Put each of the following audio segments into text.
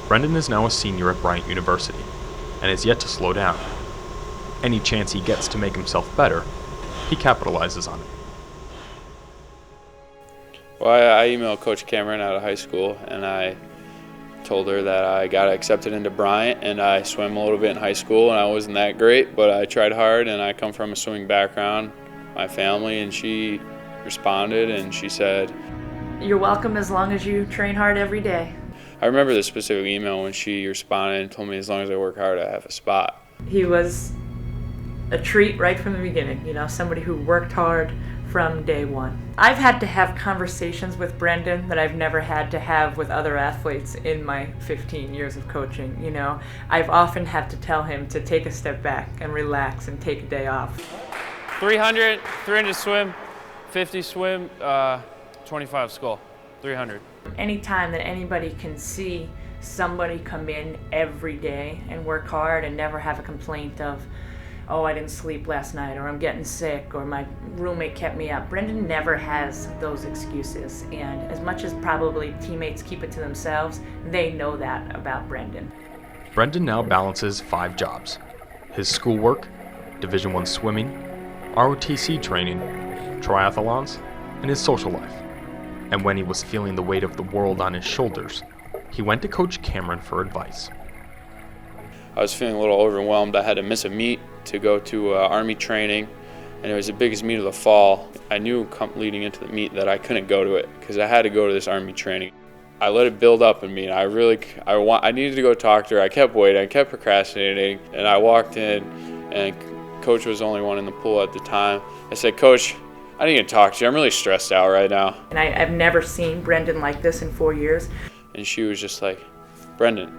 Brendan is now a senior at Bryant University and is yet to slow down. Any chance he gets to make himself better, he capitalizes on it. Well, I emailed Coach Cameron out of high school, and I told her that I got accepted into Bryant, and I swam a little bit in high school, and I wasn't that great, but I tried hard, and I come from a swimming background, my family, and she responded, and she said, "You're welcome as long as you train hard every day." I remember the specific email when she responded and told me as long as I work hard, I have a spot. He was a treat right from the beginning, somebody who worked hard from day one. I've had to have conversations with Brendan that I've never had to have with other athletes in my 15 years of coaching. I've often had to tell him to take a step back and relax and take a day off. 300 swim, 50 swim, 25 scull, 300. Anytime that anybody can see somebody come in every day and work hard and never have a complaint of, "Oh, I didn't sleep last night," or "I'm getting sick," or "My roommate kept me up." Brendan never has those excuses, and as much as probably teammates keep it to themselves, they know that about Brendan. Brendan now balances 5 jobs: his schoolwork, Division I swimming, ROTC training, triathlons, and his social life. And when he was feeling the weight of the world on his shoulders, he went to Coach Cameron for advice. I was feeling a little overwhelmed. I had to miss a meet to go to Army training, and it was the biggest meet of the fall. I knew leading into the meet that I couldn't go to it because I had to go to this Army training. I let it build up in me, and I needed to go talk to her. I kept waiting, I kept procrastinating, and I walked in, and Coach was the only one in the pool at the time. I said, "Coach, I need to talk to you. I'm really stressed out right now." And I've never seen Brendan like this in 4 years. And she was just like, "Brendan,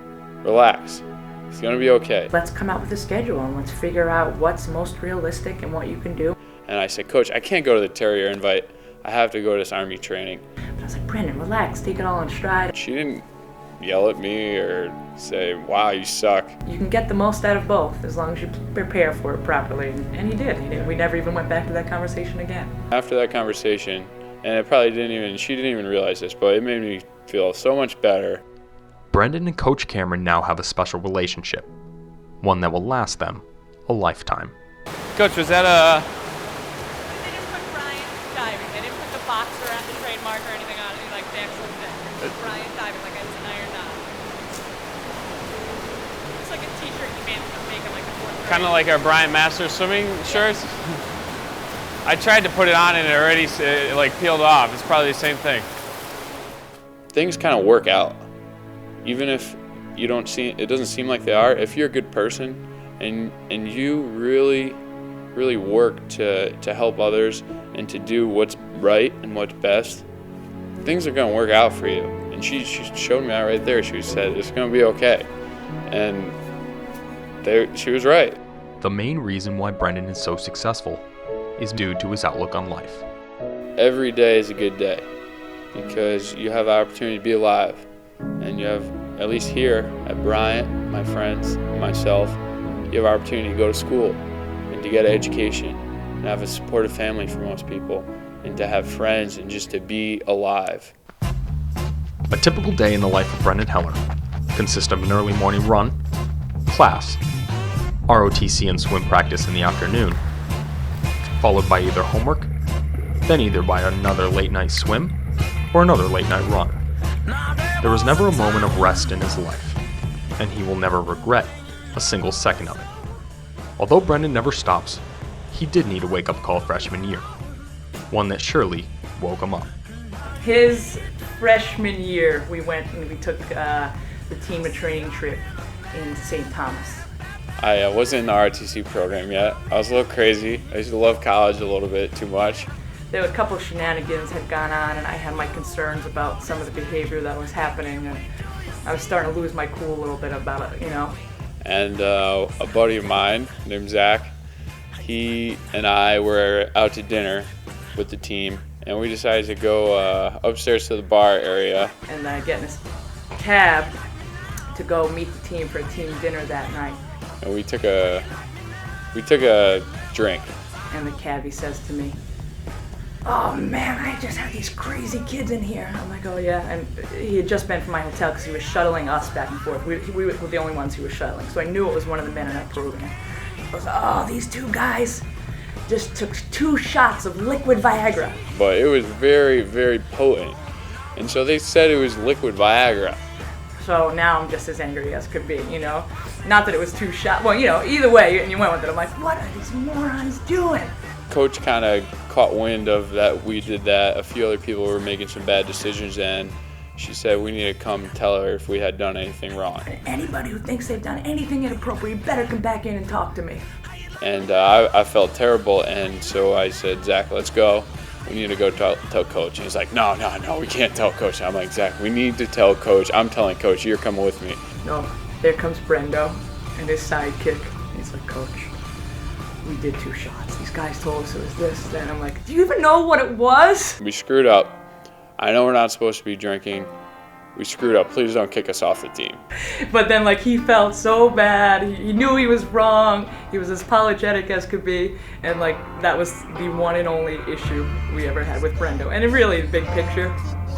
relax. It's gonna be okay." Let's come out with a schedule and let's figure out what's most realistic and what you can do. And I said, "Coach, I can't go to the Terrier invite. I have to go to this Army training." But I was like, "Brendan, relax, take it all in stride." She didn't yell at me or say, "Wow, you suck." You can get the most out of both as long as you prepare for it properly. And he did. We never even went back to that conversation again. After that conversation, and she didn't even realize this, but it made me feel so much better. Brendan and Coach Cameron now have a special relationship, one that will last them a lifetime. Coach, was that They didn't put Bryant diving. They didn't put the box around the trademark or anything on it. Like the actual thing. Bryant diving, like it's an iron dot. It's like a t-shirt you made to make it like a 4th grade. kind of like our Bryant Masters swimming shirts? I tried to put it on and it already peeled off. It's probably the same thing. Things kind of work out. Even if it doesn't seem like they are, if you're a good person and you really work to help others and to do what's right and what's best, things are going to work out for you. And she showed me that right there. She said, "It's going to be okay." And she was right. The main reason why Brendan is so successful is due to his outlook on life. Every day is a good day because you have the opportunity to be alive. And you have, at least here at Bryant, my friends, myself, you have the opportunity to go to school and to get an education and have a supportive family for most people and to have friends and just to be alive. A typical day in the life of Brendan Heller consists of an early morning run, class, ROTC and swim practice in the afternoon, followed by either homework, then either by another late night swim or another late night run. There was never a moment of rest in his life, and he will never regret a single second of it. Although Brendan never stops, he did need a wake-up call freshman year, one that surely woke him up. His freshman year, we went and we took the team a training trip in St. Thomas. I wasn't in the ROTC program yet. I was a little crazy. I used to love college a little bit too much. There were a couple of shenanigans had gone on, and I had my concerns about some of the behavior that was happening, and I was starting to lose my cool a little bit about it, And a buddy of mine named Zach, he and I were out to dinner with the team, and we decided to go upstairs to the bar area. And get in this cab to go meet the team for a team dinner that night. And we took a drink. And the cabbie says to me, oh man, I just had these crazy kids in here. I'm like, oh yeah. And he had just been from my hotel because he was shuttling us back and forth. We were the only ones he was shuttling. So I knew it was one of the men in that program. I was, oh, these two guys just took 2 shots of liquid Viagra. But it was very, very potent. And so they said it was liquid Viagra. So now I'm just as angry as could be, you know? Not that it was 2 shots. Well, you know, either way, and you went with it. I'm like, what are these morons doing? Coach kind of caught wind of that we did that. A few other people were making some bad decisions, and she said we need to come tell her if we had done anything wrong. Anybody who thinks they've done anything inappropriate better come back in and talk to me. And I felt terrible, and so I said, Zach, let's go. We need to go tell Coach. And he's like, no, we can't tell Coach. I'm like, Zach, we need to tell Coach. I'm telling Coach, you're coming with me. No, there comes Brendo and his sidekick. He's like, Coach, we did 2 shots. These guys told us it was this. Then I'm like, do you even know what it was? We screwed up. I know we're not supposed to be drinking. We screwed up. Please don't kick us off the team. But then, like, he felt so bad. He knew he was wrong. He was as apologetic as could be. And, like, that was the one and only issue we ever had with Brendo. And it really, the big picture,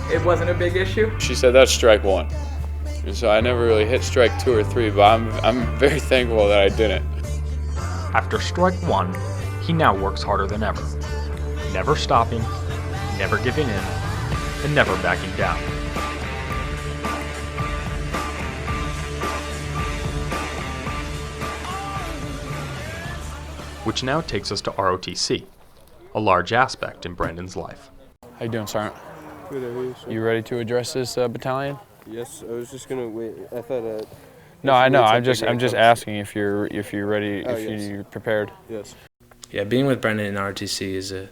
it wasn't a big issue. She said, that's strike 1. And so I never really hit strike 2 or 3, but I'm very thankful that I didn't. After strike 1, he now works harder than ever. Never stopping, never giving in, and never backing down. Which now takes us to ROTC, a large aspect in Brandon's life. How you doing, Sergeant? Good, how are you, sir? You ready to address this battalion? Yes, I was just gonna wait. I thought. No, I know. I'm wait just till Greg comes. asking if you're ready, Oh, if yes. you're prepared. Yes. Yeah, being with Brendan in ROTC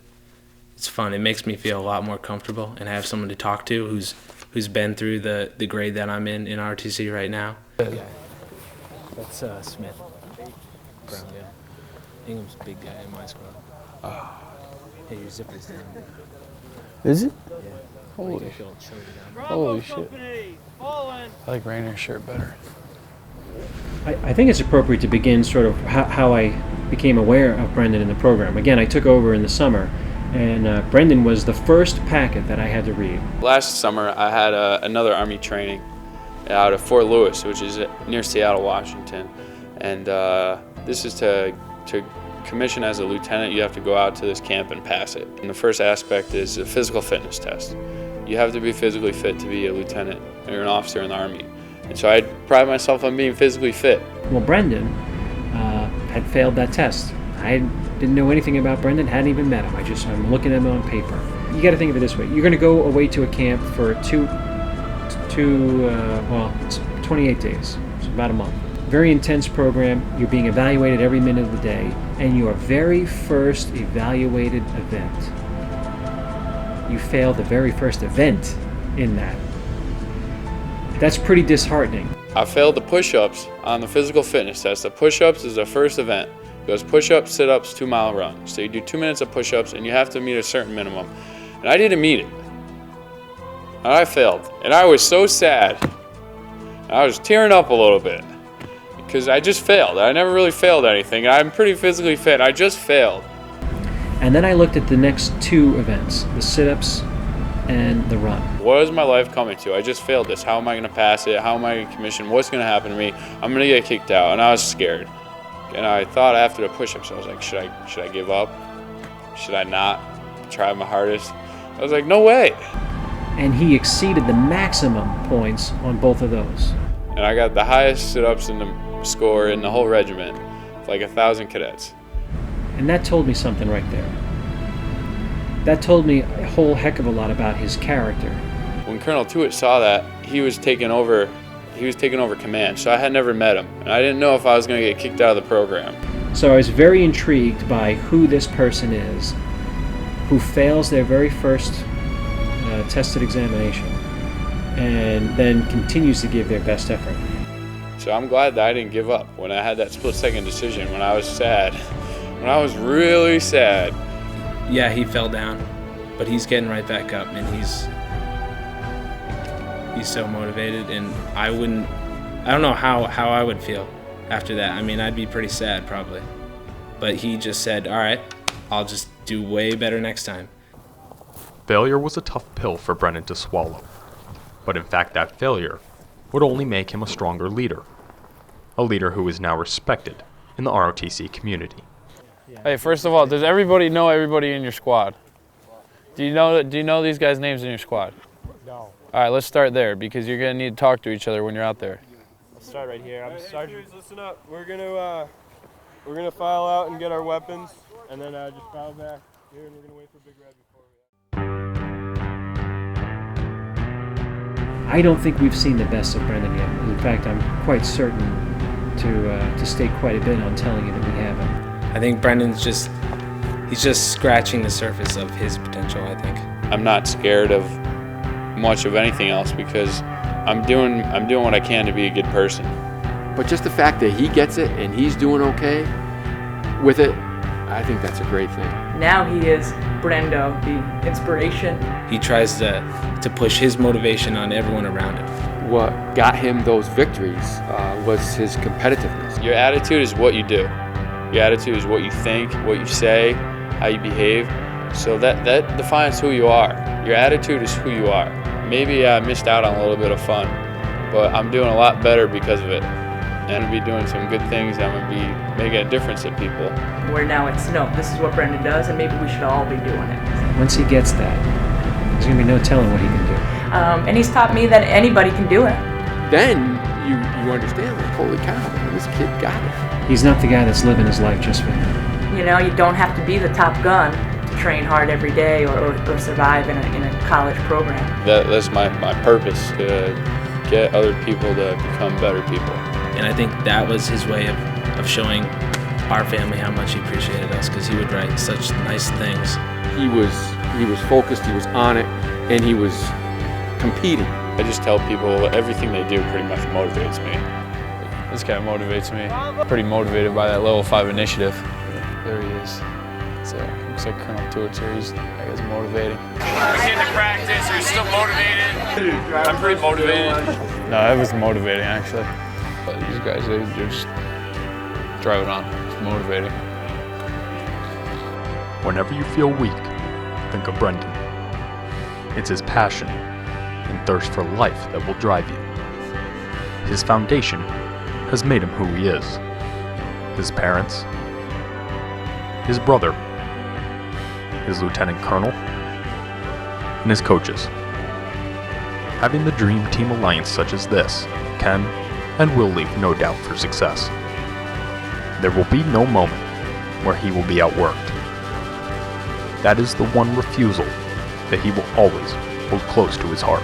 it's fun. It makes me feel a lot more comfortable and have someone to talk to who's been through the grade that I'm in ROTC right now. Yeah. That's Smith. Brown guy. Ingham's a big guy in my squad. Hey, your zipper's down. Is it? Yeah. Holy Like, shoulder down. Holy shit. I like Rainer's shirt better. I think it's appropriate to begin sort of how I became aware of Brendan in the program. Again, I took over in the summer, and Brendan was the first packet that I had to read. Last summer, I had another Army training out of Fort Lewis, which is near Seattle, Washington. And this is to commission as a lieutenant. You have to go out to this camp and pass it. And the first aspect is a physical fitness test. You have to be physically fit to be a lieutenant or an officer in the Army. And so I pride myself on being physically fit. Well, Brendan had failed that test. I didn't know anything about Brendan, hadn't even met him. I'm looking at him on paper. You got to think of it this way. You're going to go away to a camp for 28 days, so about a month. Very intense program. You're being evaluated every minute of the day, and your very first evaluated event, you failed the very first event in that. That's pretty disheartening. I failed the push-ups on the physical fitness test. The push-ups is the first event. It goes push-ups, sit-ups, 2-mile run. So you do 2 minutes of push-ups, and you have to meet a certain minimum. And I didn't meet it. And I failed. And I was so sad. I was tearing up a little bit. Because I just failed. I never really failed anything. I'm pretty physically fit. I just failed. And then I looked at the next 2 events, the sit-ups and the run. What is my life coming to? I just failed this. How am I going to pass it? How am I going to commission? What's going to happen to me? I'm going to get kicked out. And I was scared. And I thought after the push-ups, I was like, should I give up? Should I not try my hardest? I was like, no way. And he exceeded the maximum points on both of those. And I got the highest sit-ups in the score in the whole regiment, like 1,000 cadets. And that told me something right there. That told me a whole heck of a lot about his character. When Colonel Stewart saw that, he was taking over command, so I had never met him. And I didn't know if I was going to get kicked out of the program. So I was very intrigued by who this person is, who fails their very first tested examination, and then continues to give their best effort. So I'm glad that I didn't give up when I had that split-second decision, when I was sad, when I was really sad. Yeah, he fell down, but he's getting right back up, and he's so motivated, and I don't know how I would feel after that. I mean, I'd be pretty sad probably, but he just said, all right, I'll just do way better next time. Failure was a tough pill for Brendan to swallow, but in fact that failure would only make him a stronger leader, a leader who is now respected in the ROTC community. Hey, first of all, does everybody know everybody in your squad? Do you know these guys' names in your squad? No. All right, let's start there because you're gonna need to talk to each other when you're out there. Let's start right here. I'm Sergeant. Listen up. We're gonna file out and get our weapons, and then just file back here, and we're gonna wait for Big Red before we. I don't think we've seen the best of Brendan yet. In fact, I'm quite certain to stake quite a bit on telling you that we haven't. I think Brendan's he's just scratching the surface of his potential, I think. I'm not scared of much of anything else because I'm doing what I can to be a good person. But just the fact that he gets it and he's doing okay with it, I think that's a great thing. Now he is Brendo, the inspiration. He tries to push his motivation on everyone around him. What got him those victories was his competitiveness. Your attitude is what you do. Your attitude is what you think, what you say, how you behave. So that defines who you are. Your attitude is who you are. Maybe I missed out on a little bit of fun, but I'm doing a lot better because of it. And I'm going to be doing some good things. I'm going to be making a difference to people. Where now it's, no, this is what Brendan does, and maybe we should all be doing it. Once he gets that, there's going to be no telling what he can do. And he's taught me that anybody can do it. Then you understand, like, holy cow, man, this kid got it. He's not the guy that's living his life just for him. You know, you don't have to be the top gun to train hard every day or survive in a college program. That's my purpose, to get other people to become better people. And I think that was his way of showing our family how much he appreciated us, because he would write such nice things. He was focused, he was on it, and he was competing. I just tell people everything they do pretty much motivates me. This guy motivates me. Pretty motivated by that level 5 initiative. There he is. Looks like Colonel Stewart's here. I guess motivating. We came to practice. You're still motivated. I'm pretty motivated. No, that was motivating actually. But these guys, they're just driving on. It's motivating. Whenever you feel weak, think of Brendan. It's his passion and thirst for life that will drive you. His foundation has made him who he is. His parents, his brother, his lieutenant colonel, and his coaches. Having the Dream Team Alliance such as this can and will leave no doubt for success. There will be no moment where he will be outworked. That is the one refusal that he will always hold close to his heart.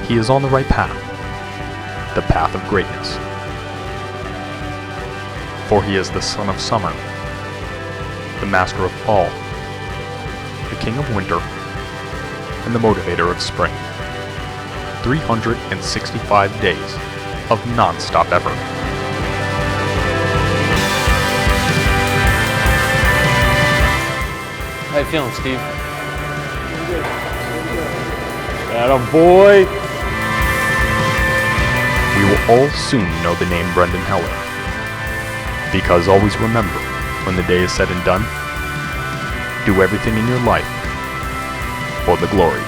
He is on the right path, the path of greatness. For he is the son of summer, the master of fall, the king of winter, and the motivator of spring. 365 days of non-stop effort. How you feeling, Steve? Attaboy! We will all soon know the name Brendan Heller. Because always remember, when the day is said and done, do everything in your life for the glory.